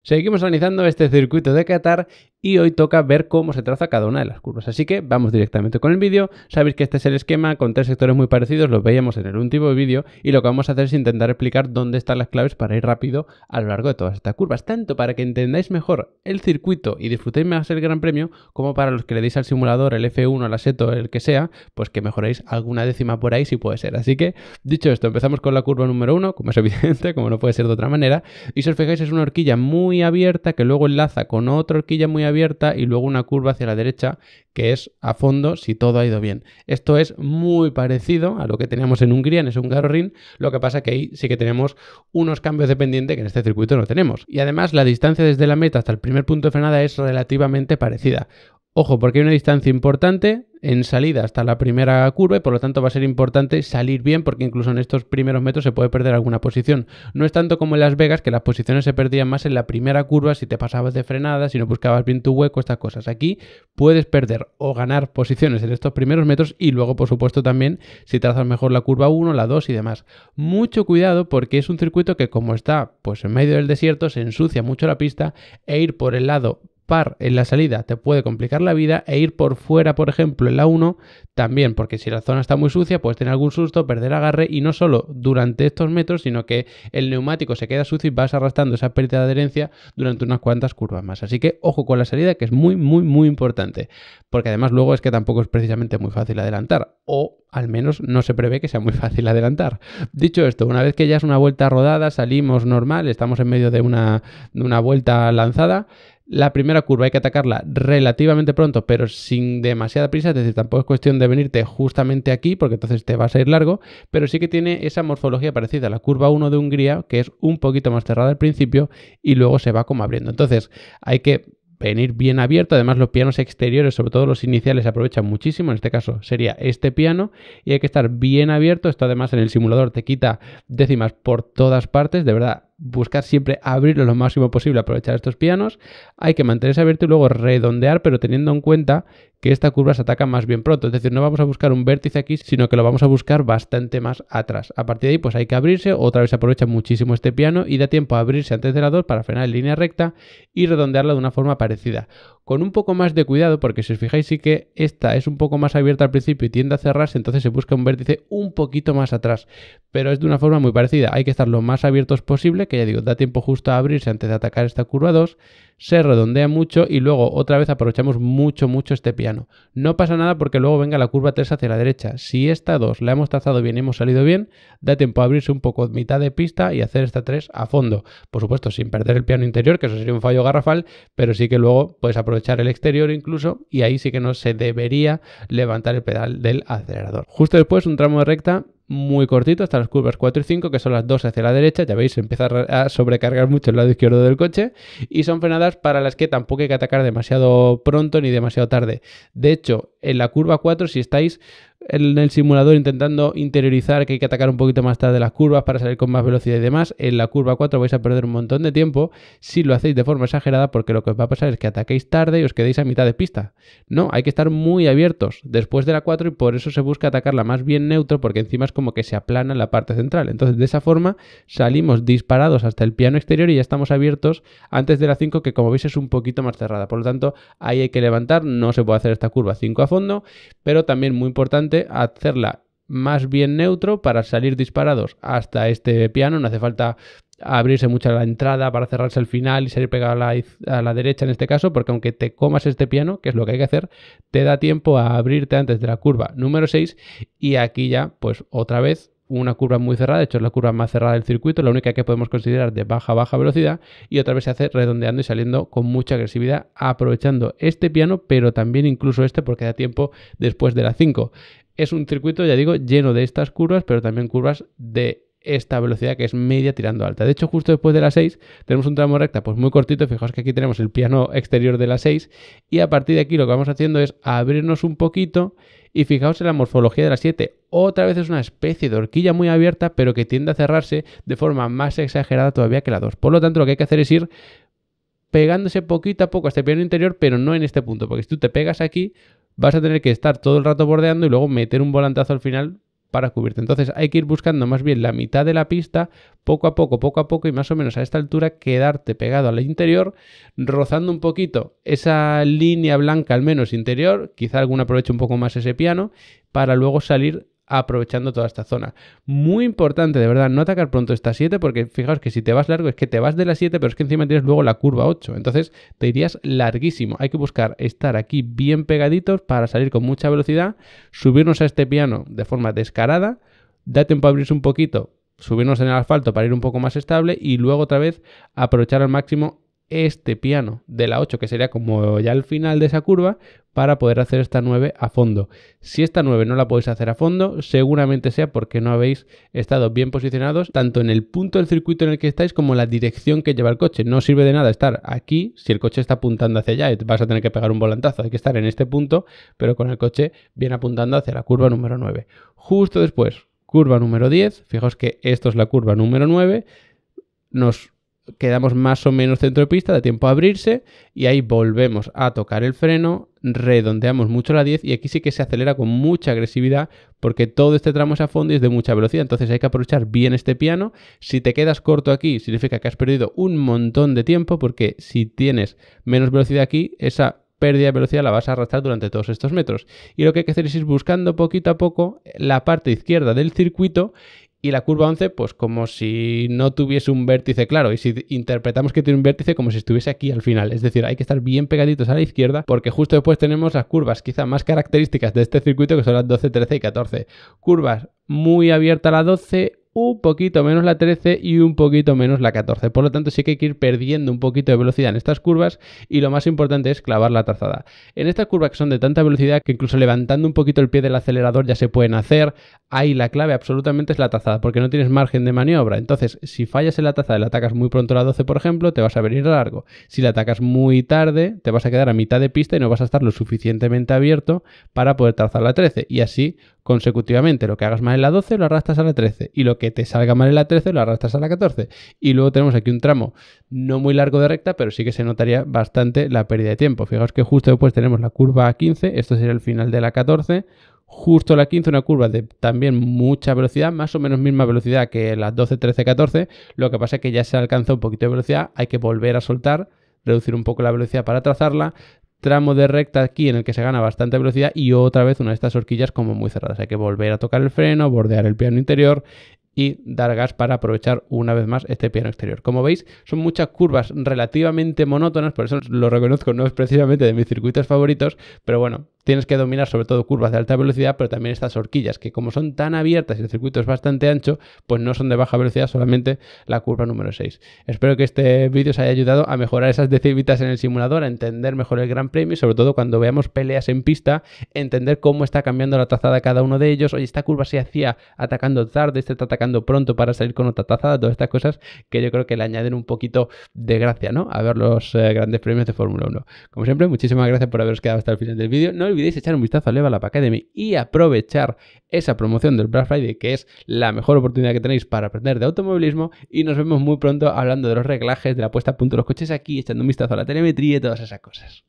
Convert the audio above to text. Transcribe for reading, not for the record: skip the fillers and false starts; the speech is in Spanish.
Seguimos analizando este circuito de Qatar y hoy toca ver cómo se traza cada una de las curvas. Así que vamos directamente con el vídeo. Sabéis que este es el esquema con tres sectores muy parecidos, los veíamos en el último vídeo y lo que vamos a hacer es intentar explicar dónde están las claves para ir rápido a lo largo de todas estas curvas, tanto para que entendáis mejor el circuito y disfrutéis más el Gran Premio, como para los que le deis al simulador, el F1, el Assetto, el que sea, pues que mejoréis alguna décima por ahí si puede ser. Así que, dicho esto, empezamos con la curva número 1, como es evidente, como no puede ser de otra manera, y si os fijáis es una horquilla muy abierta que luego enlaza con otra horquilla muy abierta y luego una curva hacia la derecha que es a fondo si todo ha ido bien. Esto es muy parecido a lo que teníamos en Hungría, en ese Hungaroring, lo que pasa que ahí sí que tenemos unos cambios de pendiente que en este circuito no tenemos. Y además la distancia desde la meta hasta el primer punto de frenada es relativamente parecida. Ojo, porque hay una distancia importante en salida hasta la primera curva y por lo tanto va a ser importante salir bien, porque incluso en estos primeros metros se puede perder alguna posición. No es tanto como en Las Vegas, que las posiciones se perdían más en la primera curva si te pasabas de frenada, si no buscabas bien tu hueco, estas cosas. Aquí puedes perder o ganar posiciones en estos primeros metros y luego por supuesto también si trazas mejor la curva 1, la 2 y demás. Mucho cuidado porque es un circuito que como está pues en medio del desierto se ensucia mucho la pista e ir por el lado par en la salida te puede complicar la vida e ir por fuera, por ejemplo, en la 1 también, porque si la zona está muy sucia puedes tener algún susto, perder agarre y no solo durante estos metros, sino que el neumático se queda sucio y vas arrastrando esa pérdida de adherencia durante unas cuantas curvas más. Así que ojo con la salida, que es muy importante, porque además luego es que tampoco es precisamente muy fácil adelantar, o al menos no se prevé que sea muy fácil adelantar. Dicho esto, una vez que ya es una vuelta rodada, salimos normal, estamos en medio de una vuelta lanzada. La primera curva hay que atacarla relativamente pronto, pero sin demasiada prisa, es decir, tampoco es cuestión de venirte justamente aquí, porque entonces te vas a ir largo, pero sí que tiene esa morfología parecida a la curva 1 de Hungría, que es un poquito más cerrada al principio y luego se va como abriendo. Entonces hay que venir bien abierto, además los pianos exteriores, sobre todo los iniciales, se aprovechan muchísimo, en este caso sería este piano, y hay que estar bien abierto. Esto además en el simulador te quita décimas por todas partes, de verdad. Buscar siempre abrirlo lo máximo posible, aprovechar estos pianos. Hay que mantenerse abierto y luego redondear, pero teniendo en cuenta que esta curva se ataca más bien pronto. Es decir, no vamos a buscar un vértice aquí, sino que lo vamos a buscar bastante más atrás. A partir de ahí, pues hay que abrirse. Otra vez se aprovecha muchísimo este piano y da tiempo a abrirse antes de la 2 para frenar en línea recta y redondearla de una forma parecida. Con un poco más de cuidado, porque si os fijáis sí que esta es un poco más abierta al principio y tiende a cerrarse, entonces se busca un vértice un poquito más atrás. Pero es de una forma muy parecida. Hay que estar lo más abiertos posible, que ya digo, da tiempo justo a abrirse antes de atacar esta curva 2, se redondea mucho y luego otra vez aprovechamos mucho este piano. No pasa nada porque luego venga la curva 3 hacia la derecha. Si esta 2 la hemos trazado bien y hemos salido bien, da tiempo a abrirse un poco mitad de pista y hacer esta 3 a fondo. Por supuesto, sin perder el piano interior, que eso sería un fallo garrafal, pero sí que luego puedes aprovechar el exterior incluso y ahí sí que no se debería levantar el pedal del acelerador. Justo después un tramo de recta muy cortito hasta las curvas 4 y 5, que son las dos hacia la derecha. Ya veis, empieza a sobrecargar mucho el lado izquierdo del coche y son frenadas para las que tampoco hay que atacar demasiado pronto ni demasiado tarde. De hecho, en la curva 4, si estáis en el simulador intentando interiorizar que hay que atacar un poquito más tarde las curvas para salir con más velocidad y demás, en la curva 4 vais a perder un montón de tiempo si lo hacéis de forma exagerada, porque lo que os va a pasar es que ataquéis tarde y os quedéis a mitad de pista. No, hay que estar muy abiertos después de la 4 y por eso se busca atacarla más bien neutro, porque encima es como que se aplana en la parte central. Entonces de esa forma salimos disparados hasta el piano exterior y ya estamos abiertos antes de la 5, que como veis es un poquito más cerrada. Por lo tanto, ahí hay que levantar, no se puede hacer esta curva 5 a fondo, pero también muy importante hacerla más bien neutro para salir disparados hasta este piano. No hace falta abrirse mucho la entrada para cerrarse al final y salir pegado a la derecha en este caso, porque aunque te comas este piano, que es lo que hay que hacer, te da tiempo a abrirte antes de la curva número 6 y aquí ya pues otra vez una curva muy cerrada. De hecho es la curva más cerrada del circuito, la única que podemos considerar de baja velocidad, y otra vez se hace redondeando y saliendo con mucha agresividad, aprovechando este piano, pero también incluso este, porque da tiempo después de la 5. Es un circuito, ya digo, lleno de estas curvas, pero también curvas de esta velocidad que es media tirando alta. De hecho, justo después de la 6 tenemos un tramo recta pues muy cortito. Fijaos que aquí tenemos el piano exterior de la 6 y a partir de aquí lo que vamos haciendo es abrirnos un poquito y fijaos en la morfología de la 7. Otra vez es una especie de horquilla muy abierta, pero que tiende a cerrarse de forma más exagerada todavía que la 2. Por lo tanto, lo que hay que hacer es ir pegándose poquito a poco a este piano interior, pero no en este punto, porque si tú te pegas aquí vas a tener que estar todo el rato bordeando y luego meter un volantazo al final para cubrirte. Entonces hay que ir buscando más bien la mitad de la pista, poco a poco y más o menos a esta altura quedarte pegado al interior, rozando un poquito esa línea blanca al menos interior, quizá alguno aproveche un poco más ese piano, para luego salir aprovechando toda esta zona. Muy importante, de verdad, no atacar pronto esta 7 porque fijaos que si te vas largo es que te vas de la 7 pero es que encima tienes luego la curva 8, entonces te irías larguísimo. Hay que buscar estar aquí bien pegaditos para salir con mucha velocidad, subirnos a este piano de forma descarada, da tiempo a abrirse un poquito, subirnos en el asfalto para ir un poco más estable y luego otra vez aprovechar al máximo este piano de la 8 que sería como ya el final de esa curva para poder hacer esta 9 a fondo. Si esta 9 no la podéis hacer a fondo, seguramente sea porque no habéis estado bien posicionados tanto en el punto del circuito en el que estáis como en la dirección que lleva el coche. No sirve de nada estar aquí si el coche está apuntando hacia allá, vas a tener que pegar un volantazo, hay que estar en este punto pero con el coche bien apuntando hacia la curva número 9. Justo después, curva número 10, fijaos que esto es la curva número 9, nos quedamos más o menos centro de pista, da tiempo a abrirse y ahí volvemos a tocar el freno, redondeamos mucho la 10 y aquí sí que se acelera con mucha agresividad porque todo este tramo es a fondo y es de mucha velocidad, entonces hay que aprovechar bien este piano. Si te quedas corto aquí significa que has perdido un montón de tiempo porque si tienes menos velocidad aquí, esa pérdida de velocidad la vas a arrastrar durante todos estos metros y lo que hay que hacer es ir buscando poquito a poco la parte izquierda del circuito. Y la curva 11, pues como si no tuviese un vértice claro. Y si interpretamos que tiene un vértice, como si estuviese aquí al final. Es decir, hay que estar bien pegaditos a la izquierda, porque justo después tenemos las curvas quizá más características de este circuito, que son las 12, 13 y 14. Curvas muy abierta la 12, un poquito menos la 13 y un poquito menos la 14. Por lo tanto, sí que hay que ir perdiendo un poquito de velocidad en estas curvas y lo más importante es clavar la trazada. En estas curvas que son de tanta velocidad que incluso levantando un poquito el pie del acelerador ya se pueden hacer, ahí la clave absolutamente es la trazada, porque no tienes margen de maniobra. Entonces, si fallas en la trazada y la atacas muy pronto a la 12, por ejemplo, te vas a venir largo. Si la atacas muy tarde, te vas a quedar a mitad de pista y no vas a estar lo suficientemente abierto para poder trazar la 13. Y así consecutivamente, lo que hagas mal en la 12 lo arrastras a la 13 y lo que te salga mal en la 13 lo arrastras a la 14 y luego tenemos aquí un tramo no muy largo de recta pero sí que se notaría bastante la pérdida de tiempo. Fijaos que justo después tenemos la curva 15, esto sería el final de la 14, justo la 15 una curva de también mucha velocidad, más o menos misma velocidad que las 12, 13, 14, lo que pasa es que ya se alcanza un poquito de velocidad, hay que volver a soltar, reducir un poco la velocidad para trazarla. Tramo de recta aquí en el que se gana bastante velocidad y otra vez una de estas horquillas como muy cerradas. Hay que volver a tocar el freno, bordear el piano interior y dar gas para aprovechar una vez más este piano exterior. Como veis, son muchas curvas relativamente monótonas, por eso lo reconozco, no es precisamente de mis circuitos favoritos, pero bueno, tienes que dominar sobre todo curvas de alta velocidad, pero también estas horquillas, que como son tan abiertas y el circuito es bastante ancho, pues no son de baja velocidad, solamente la curva número 6. Espero que este vídeo os haya ayudado a mejorar esas decimitas en el simulador, a entender mejor el Gran Premio y sobre todo cuando veamos peleas en pista, entender cómo está cambiando la trazada cada uno de ellos. Oye, esta curva se hacía atacando tarde, este está atacando pronto para salir con otra trazada, todas estas cosas que yo creo que le añaden un poquito de gracia, ¿no? A ver los grandes premios de Fórmula 1. Como siempre, muchísimas gracias por haberos quedado hasta el final del vídeo. No olvidéis echar un vistazo a Level Up Academy y aprovechar esa promoción del Black Friday, que es la mejor oportunidad que tenéis para aprender de automovilismo, y nos vemos muy pronto hablando de los reglajes, de la puesta a punto de los coches aquí, echando un vistazo a la telemetría y todas esas cosas.